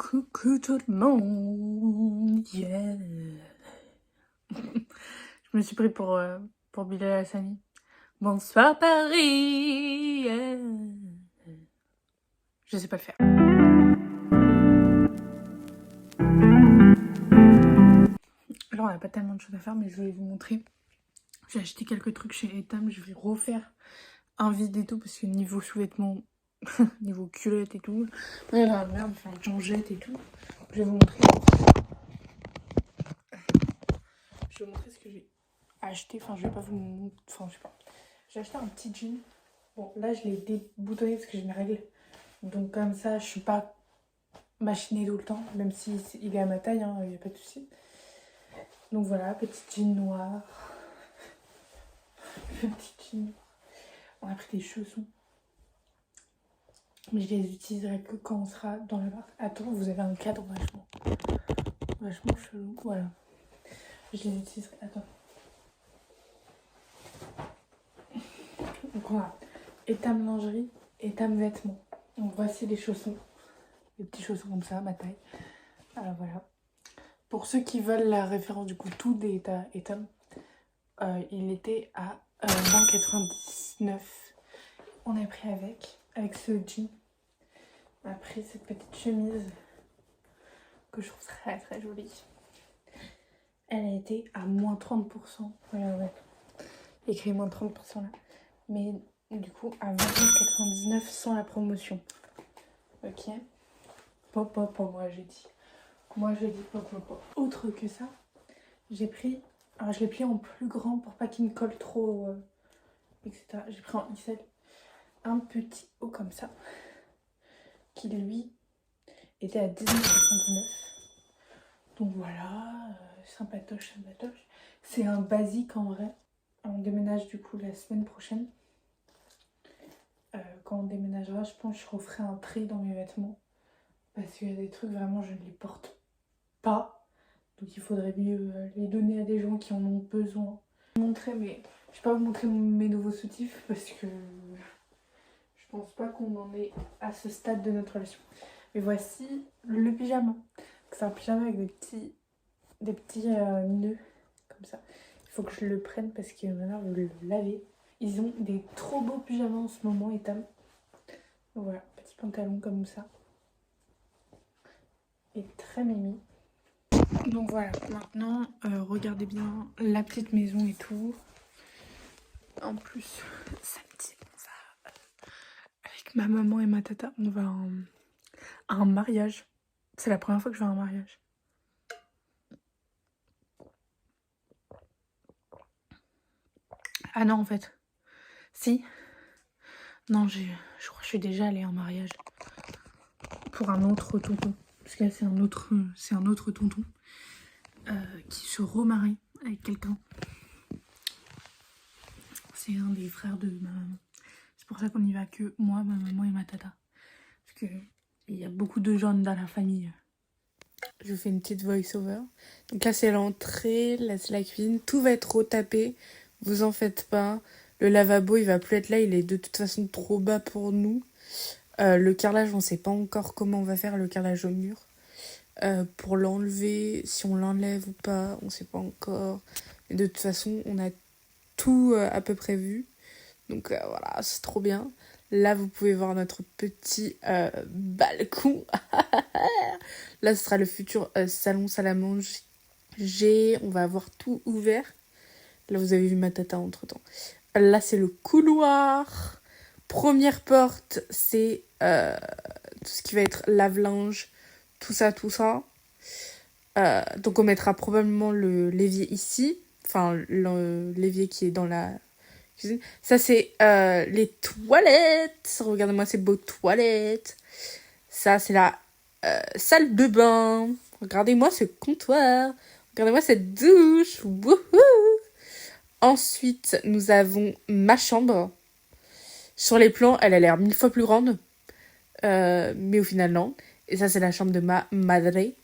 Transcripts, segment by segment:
Coucou tout le monde, yeah. Je me suis pris pour Bilal Hassani. Bonsoir Paris, yeah. Je sais pas le faire. Alors on n'a pas tellement de choses à faire, mais je vais vous montrer. J'ai acheté quelques trucs chez Etam, je vais refaire un vide et tout, parce que niveau sous-vêtements, niveau culotte et tout, ouais, la merde, enfin j'en jette et tout. Je vais vous montrer. Je vais vous montrer ce que j'ai acheté, enfin je vais pas vous montrer, enfin je sais pas. J'ai acheté un petit jean. Bon là je l'ai déboutonné parce que j'ai mes règles. Donc comme ça je suis pas machinée tout le temps, même si il est à ma taille, il n'y a pas de souci. Donc voilà, petit jean noir. Petit jean. On a pris des chaussons. Mais je les utiliserai que quand on sera dans l'appart. Attends, vous avez un cadre vachement chelou. Voilà. Je les utiliserai. Attends. Donc on a Etam lingerie, Etam vêtements. Donc voici les chaussons. Des petits chaussons comme ça, ma taille. Alors voilà. Pour ceux qui veulent la référence du coup, tout des Etam, il était à 20,99. On a pris avec ce jean. On a pris cette petite chemise que je trouve très très jolie. Elle a été à moins 30%. Ouais. Écrit moins 30% là. Mais du coup à 29,99 sans la promotion. Ok. Pop, moi j'ai dit. Pop. Autre que ça, j'ai pris. Alors je l'ai pris en plus grand pour pas qu'il me colle trop, etc. J'ai pris en XL un petit haut comme ça. Qui lui était à 19,99. Donc voilà, sympatoche. C'est un basique en vrai. On déménage du coup la semaine prochaine. Quand on déménagera, je pense que je referai un tri dans mes vêtements. Parce qu'il y a des trucs vraiment je ne les porte pas. Donc il faudrait mieux les donner à des gens qui en ont besoin. Je vais pas vous montrer mes nouveaux soutifs parce que je pense pas qu'on en est à ce stade de notre relation. Mais voici le pyjama. C'est un pyjama avec des petits nœuds comme ça. Il faut que je le prenne parce que ma mère veut le laver. Ils ont des trop beaux pyjamas en ce moment, Etam. Voilà, petit pantalon comme ça. Et très mimi. Donc voilà, maintenant, regardez bien la petite maison et tout. En plus, samedi, on va, avec ma maman et ma tata, on va à un mariage. C'est la première fois que je vais à un mariage. Ah non, en fait. Si. Non, je crois que je suis déjà allée à un mariage. Pour un autre tonton. Parce que là, c'est un autre tonton. Qui se remarie avec quelqu'un. C'est un des frères de ma maman. C'est pour ça qu'on y va que moi, ma maman et ma tata. Parce que il y a beaucoup de jeunes dans la famille. Je fais une petite voice-over. Donc là, c'est l'entrée, là, c'est la cuisine. Tout va être retapé. Vous en faites pas. Le lavabo, il va plus être là. Il est de toute façon trop bas pour nous. Le carrelage, on sait pas encore comment on va faire le carrelage au mur. Pour l'enlever, si on l'enlève ou pas, on sait pas encore. Mais de toute façon, on a tout à peu près vu. Donc voilà, c'est trop bien. Là, vous pouvez voir notre petit balcon. Là, ce sera le futur salon, salle à manger. On va avoir tout ouvert. Là, vous avez vu ma tata entre-temps. Là, c'est le couloir. Première porte, c'est tout ce qui va être lave-linge. Tout ça. Donc, on mettra probablement le l'évier ici. Enfin, l'évier qui est dans la cuisine. Ça, c'est les toilettes. Regardez-moi ces beaux toilettes. Ça, c'est la salle de bain. Regardez-moi ce comptoir. Regardez-moi cette douche. Wouhou! Ensuite, nous avons ma chambre. Sur les plans, elle a l'air 1000 fois plus grande. Mais au final, non. Et ça, c'est la chambre de ma madre. Et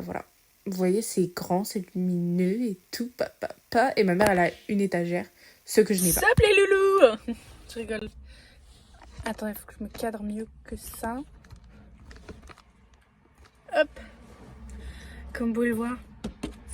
voilà. Vous voyez, c'est grand, c'est lumineux et tout. Et ma mère, elle a une étagère. Ce que je n'ai pas. Stop les loulous! Je rigole. Attends, il faut que je me cadre mieux que ça. Hop. Comme vous pouvez le voir,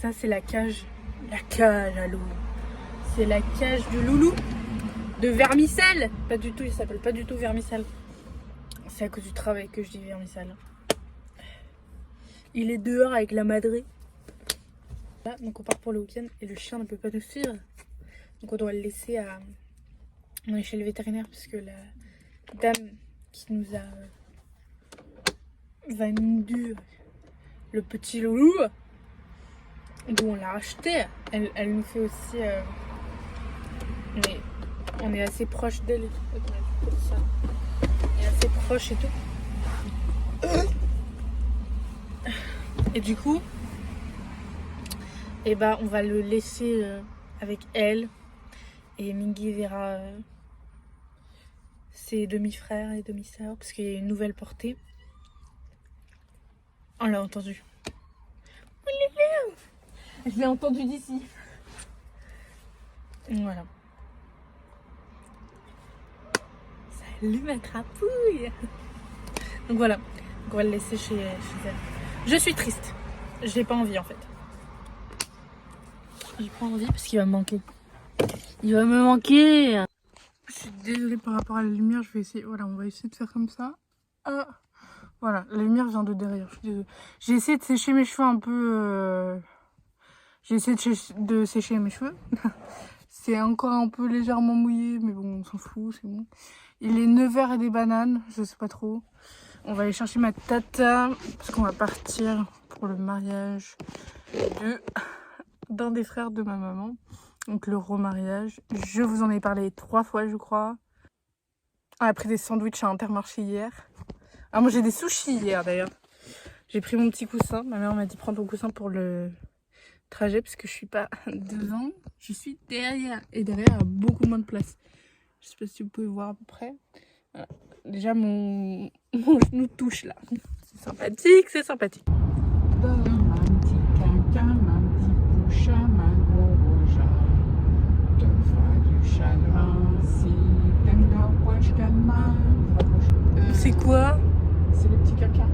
ça c'est la cage. La cage à loup. C'est la cage de loulou. De vermicelle. Pas du tout, il s'appelle pas du tout vermicelle. C'est à cause du travail que je dis vermicelle. Il est dehors avec la madrée. Là, donc on part pour le week-end et le chien ne peut pas nous suivre. Donc on doit le laisser à... On est chez le vétérinaire parce que la dame qui nous a vendu le petit loulou, d'où on l'a acheté, elle nous fait aussi... Mais on est assez proche d'elle et tout. On est assez proche et tout. Et du coup, et bah, on va le laisser avec elle. Et Mingy verra ses demi-frères et demi-sœurs parce qu'il y a une nouvelle portée. On l'a entendu. Je l'ai entendu d'ici. Voilà. Salut ma crapouille. Donc voilà. Donc on va le laisser chez elle. Je suis triste. J'ai pas envie en fait. J'ai pas envie parce qu'il va me manquer. Il va me manquer. Je suis désolée par rapport à la lumière. Je vais essayer. Voilà, on va essayer de faire comme ça. Ah. Voilà, la lumière vient de derrière. Je suis désolée. J'ai essayé de sécher mes cheveux un peu. J'ai essayé de sécher mes cheveux. C'est encore un peu légèrement mouillé, mais bon, on s'en fout, c'est bon. Il est 9h et des bananes, je sais pas trop. On va aller chercher ma tata, parce qu'on va partir pour le mariage d'un des frères de ma maman. Donc le remariage. Je vous en ai parlé 3 fois, je crois. On a pris des sandwichs à Intermarché hier. Ah, moi j'ai des sushis hier d'ailleurs. J'ai pris mon petit coussin. Ma mère m'a dit prends ton coussin pour le trajet parce que je suis pas devant, je suis derrière. Et derrière, il y a beaucoup moins de place. Je sais pas si vous pouvez voir à peu près. Voilà. Déjà, mon genou touche là. C'est sympathique, c'est sympathique. C'est quoi? C'est le petit caca.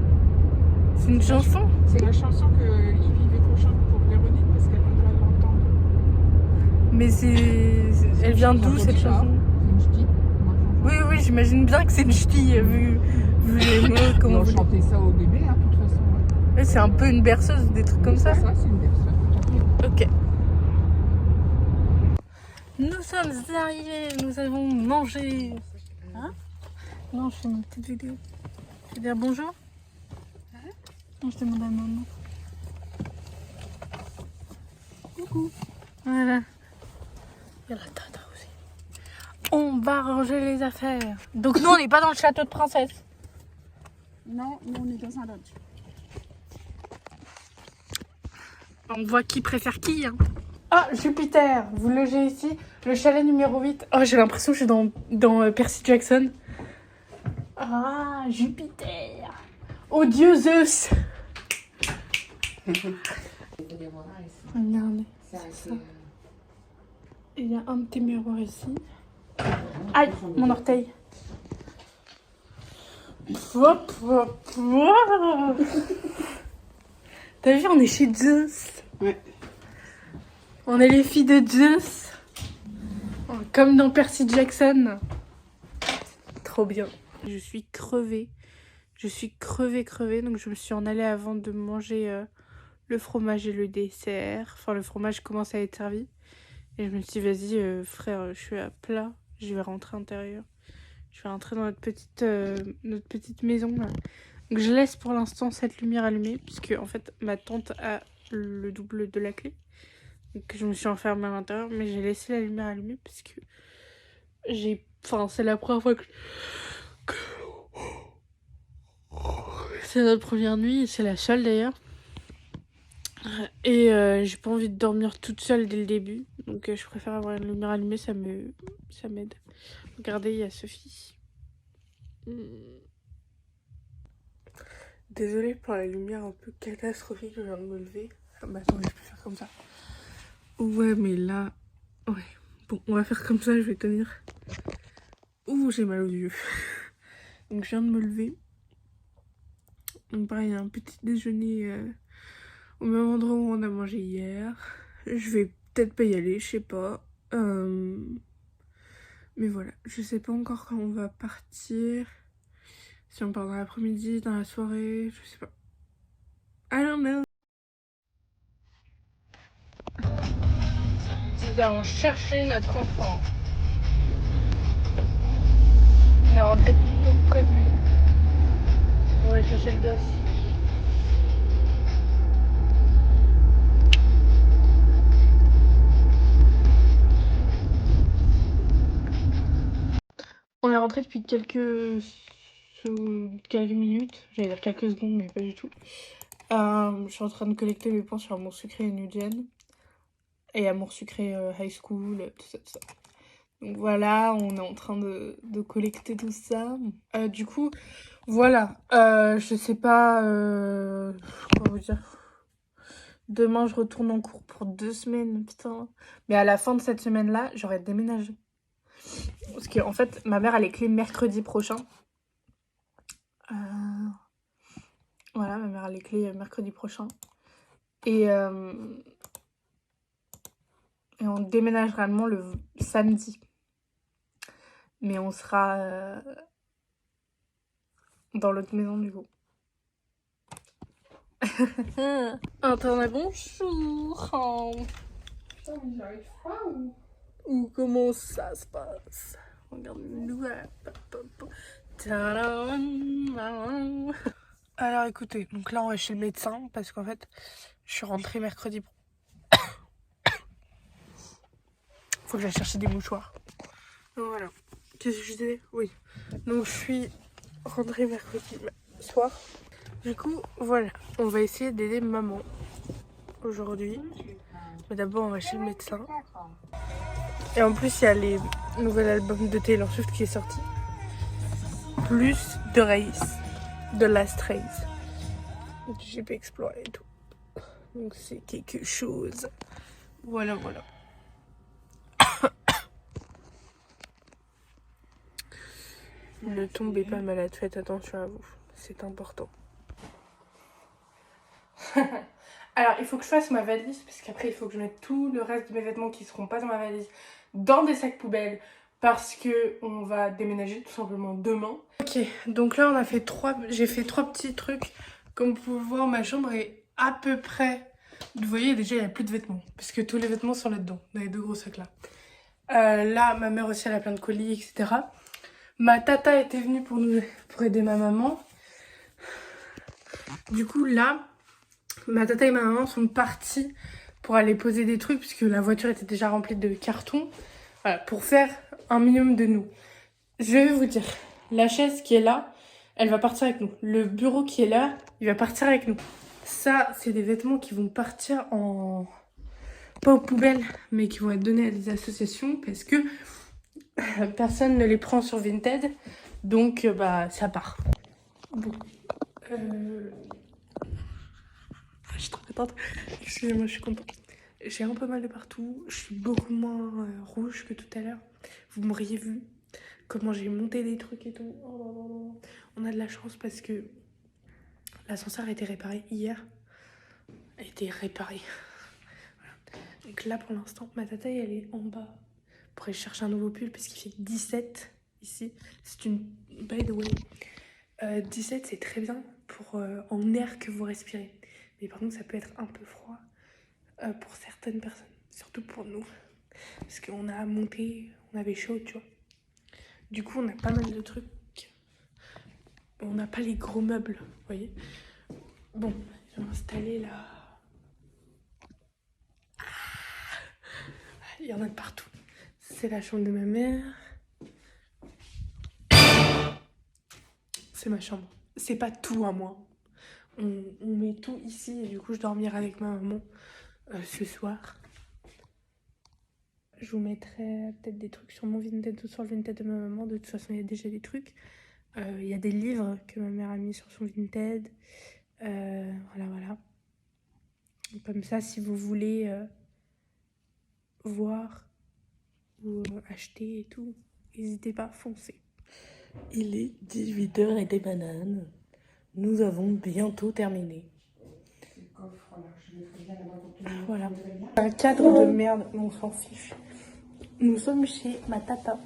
C'est une chanson? C'est la chanson que Yves Vétro chante pour Véronique parce qu'elle voudrait l'entendre. Mais elle vient d'où cette chanson? C'est une ch'ti. Oui, j'imagine bien que c'est une ch'ti vu les mots. Comment on chantait ça au bébé, hein, de toute façon. Ouais, c'est un peu une berceuse, des trucs comme ça. Ça, c'est une berceuse. Ok. Nous sommes arrivés, nous avons mangé. Hein? Non, je fais ma petite vidéo. Je vais dire bonjour. Hein? Non, je demande à maman. Coucou. Voilà. Il y a la tata aussi. On va ranger les affaires. Donc nous, on n'est pas dans le château de princesse. Non, nous on est dans un lodge. On voit qui préfère qui. Hein. Ah, Jupiter, vous logez ici. Le chalet numéro 8. Oh, j'ai l'impression que je suis dans Percy Jackson. Ah, Jupiter. Oh Dieu Zeus. Regardez. Il y a un petit miroir ici. Aïe, mon orteil. Hop, hop, hop. T'as vu, on est chez Zeus. Ouais. On est les filles de Zeus. Comme dans Percy Jackson. Trop bien. Je suis crevée. Je suis crevée. Donc je me suis en allée avant de manger le fromage et le dessert. Enfin, le fromage commence à être servi. Et je me suis dit, vas-y, frère, je suis à plat. Je vais rentrer à l'intérieur. Je vais rentrer dans notre petite maison. Là. Donc je laisse pour l'instant cette lumière allumée. Puisque, en fait, ma tante a le double de la clé. Donc je me suis enfermée à l'intérieur. Mais j'ai laissé la lumière allumée. Parce que c'est la première fois que... C'est notre première nuit. Et c'est la seule d'ailleurs. Et j'ai pas envie de dormir toute seule dès le début. Donc je préfère avoir une lumière allumée, ça m'aide. Regardez, il y a Sophie. Désolée pour la lumière un peu catastrophique que je viens de me lever. Ah bah attendez, je peux faire comme ça. Ouais, mais là... Ouais. Bon, on va faire comme ça, je vais tenir. Ouh, j'ai mal aux yeux. Donc je viens de me lever. Donc pareil, un petit déjeuner au même endroit où on a mangé hier. Je vais peut-être pas y aller, je sais pas. Mais voilà, je sais pas encore quand on va partir. Si on part dans l'après-midi, dans la soirée, je sais pas. I don't know. Nous allons chercher notre enfant. On est rentré plus tôt que prévu. On va chercher le gosse. On est rentré depuis quelques minutes. J'allais dire quelques secondes, mais pas du tout. Je suis en train de collecter mes points sur Amour Sucré et New Gen. Et Amour Sucré High School, tout ça, tout ça. Donc voilà, on est en train de collecter tout ça. Du coup, voilà. Je sais pas quoi vous dire. Demain, je retourne en cours pour 2 semaines, putain. Mais à la fin de cette semaine-là, j'aurais déménagé. Parce qu'en fait, ma mère a les clés mercredi prochain. Voilà, ma mère a les clés mercredi prochain. Et on déménage réellement le samedi. Mais on sera dans l'autre maison du coup. Internet, bonjour. Putain, mais j'arrive pas Ou comment ça se passe? Regarde-nous. Alors écoutez, donc là on va chez le médecin parce qu'en fait je suis rentrée mercredi. Faut que j'aille chercher des mouchoirs. Donc voilà. Qu'est-ce que je disais? Oui. Donc je suis rentrée mercredi soir. Du coup, voilà. On va essayer d'aider maman aujourd'hui. Mais d'abord on va chez le médecin. Et en plus il y a les nouveaux albums de Taylor Swift qui est sorti. Plus de Race. De Last Race. Du GP Explorer et tout. Donc c'est quelque chose. Voilà, voilà. Ne tombez pas malade, faites attention à vous. C'est important. Alors, il faut que je fasse ma valise, parce qu'après, il faut que je mette tout le reste de mes vêtements qui ne seront pas dans ma valise dans des sacs poubelles, parce que on va déménager tout simplement demain. Ok, donc là, j'ai fait 3 petits trucs. Comme vous pouvez voir, ma chambre est à peu près... Vous voyez, déjà, il n'y a plus de vêtements, parce que tous les vêtements sont là-dedans, dans les 2 gros sacs là. Là, ma mère aussi, elle a plein de colis, etc. Ma tata était venue pour aider ma maman. Du coup, là, ma tata et ma maman sont partis pour aller poser des trucs puisque la voiture était déjà remplie de cartons. Voilà, pour faire un minimum de nous. Je vais vous dire, la chaise qui est là, elle va partir avec nous. Le bureau qui est là, il va partir avec nous. Ça, c'est des vêtements qui vont partir en... pas aux poubelles, mais qui vont être donnés à des associations parce que personne ne les prend sur Vinted. Donc, bah, ça part. Bon. Je suis trop contente. Excusez-moi, je suis contente. J'ai un peu mal de partout. Je suis beaucoup moins rouge que tout à l'heure. Vous m'auriez vu comment j'ai monté des trucs et tout. Oh là là là. On a de la chance parce que l'ascenseur a été réparé hier. A été réparé. Voilà. Donc là, pour l'instant, ma tata, elle est en bas pour aller chercher un nouveau pull parce qu'il fait 17 ici. C'est une... By the way, 17, c'est très bien pour en air que vous respirez. Mais par contre, ça peut être un peu froid pour certaines personnes, surtout pour nous. Parce qu'on a monté, on avait chaud, tu vois. Du coup, on a pas mal de trucs. On n'a pas les gros meubles, vous voyez. Bon, je vais installer là. Il y en a de partout. C'est la chambre de ma mère. C'est ma chambre. C'est pas tout à moi. On met tout ici et du coup, je dormirai avec ma maman ce soir. Je vous mettrai peut-être des trucs sur mon Vinted ou sur le Vinted de ma maman. De toute façon, il y a déjà des trucs. Il y a des livres que ma mère a mis sur son Vinted. Voilà, voilà. Comme ça, si vous voulez voir ou acheter et tout, n'hésitez pas, foncez. Il est 18h et des bananes. nous avons bientôt terminé. Voilà. Un cadre de merde, on s'en fiche. Nous sommes chez ma tata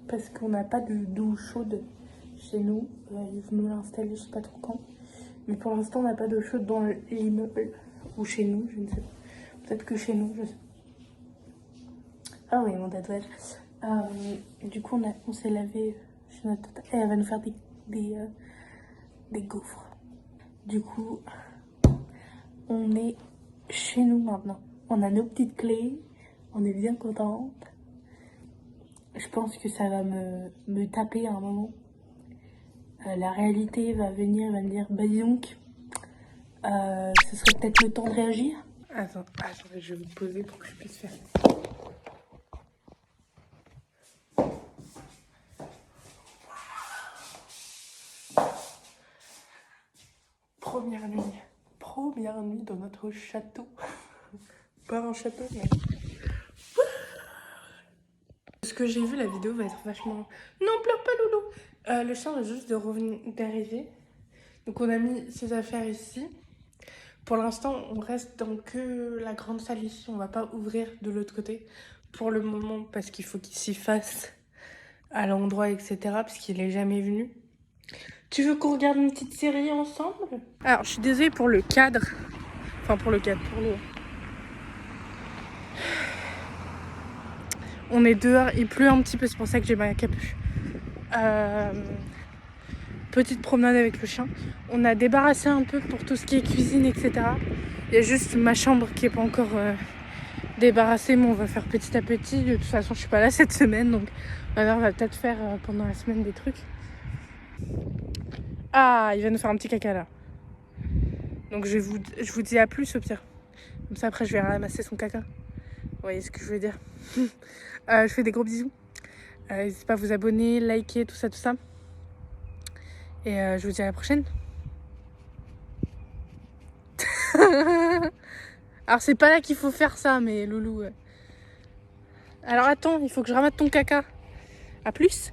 parce qu'on n'a pas de d'eau chaude chez nous. Ils vont nous l'installer, je sais pas trop quand. Mais pour l'instant, on n'a pas d'eau chaude dans l'immeuble ou chez nous, je ne sais pas. Peut-être que chez nous, je sais pas. Ah oui, mon tatouage. Du coup, on s'est lavé chez notre tata. Et elle va nous faire des gaufres. Du coup, on est chez nous maintenant. On a nos petites clés. On est bien contente. Je pense que ça va me taper à un moment. La réalité va venir et va me dire, bah dis donc, ce serait peut-être le temps de réagir. Attends, je vais vous poser pour que je puisse faire. Première nuit dans notre château. Pas un château, mais... Ce que j'ai vu, la vidéo va être vachement... Non, pleure pas, Loulou. Le chien vient juste d'arriver. Donc on a mis ses affaires ici. Pour l'instant, on reste dans que la grande salle ici. On va pas ouvrir de l'autre côté pour le moment parce qu'il faut qu'il s'y fasse à l'endroit, etc. Parce qu'il est jamais venu. Tu veux qu'on regarde une petite série ensemble? Alors, je suis désolée pour le cadre. Enfin, pour le... On est dehors, il pleut un petit peu, c'est pour ça que j'ai ma capuche. Petite promenade avec le chien. On a débarrassé un peu pour tout ce qui est cuisine, etc. Il y a juste ma chambre qui est pas encore débarrassée, mais on va faire petit à petit. De toute façon, je suis pas là cette semaine, donc ma mère va peut-être faire pendant la semaine des trucs. Ah, il va nous faire un petit caca là. Donc je vous dis à plus au pire. Comme ça après je vais ramasser son caca. Vous voyez ce que je veux dire. Je fais des gros bisous. N'hésitez pas à vous abonner, liker, tout ça. Et je vous dis à la prochaine. Alors c'est pas là qu'il faut faire ça, mais Loulou. Alors attends, il faut que je ramasse ton caca. À plus.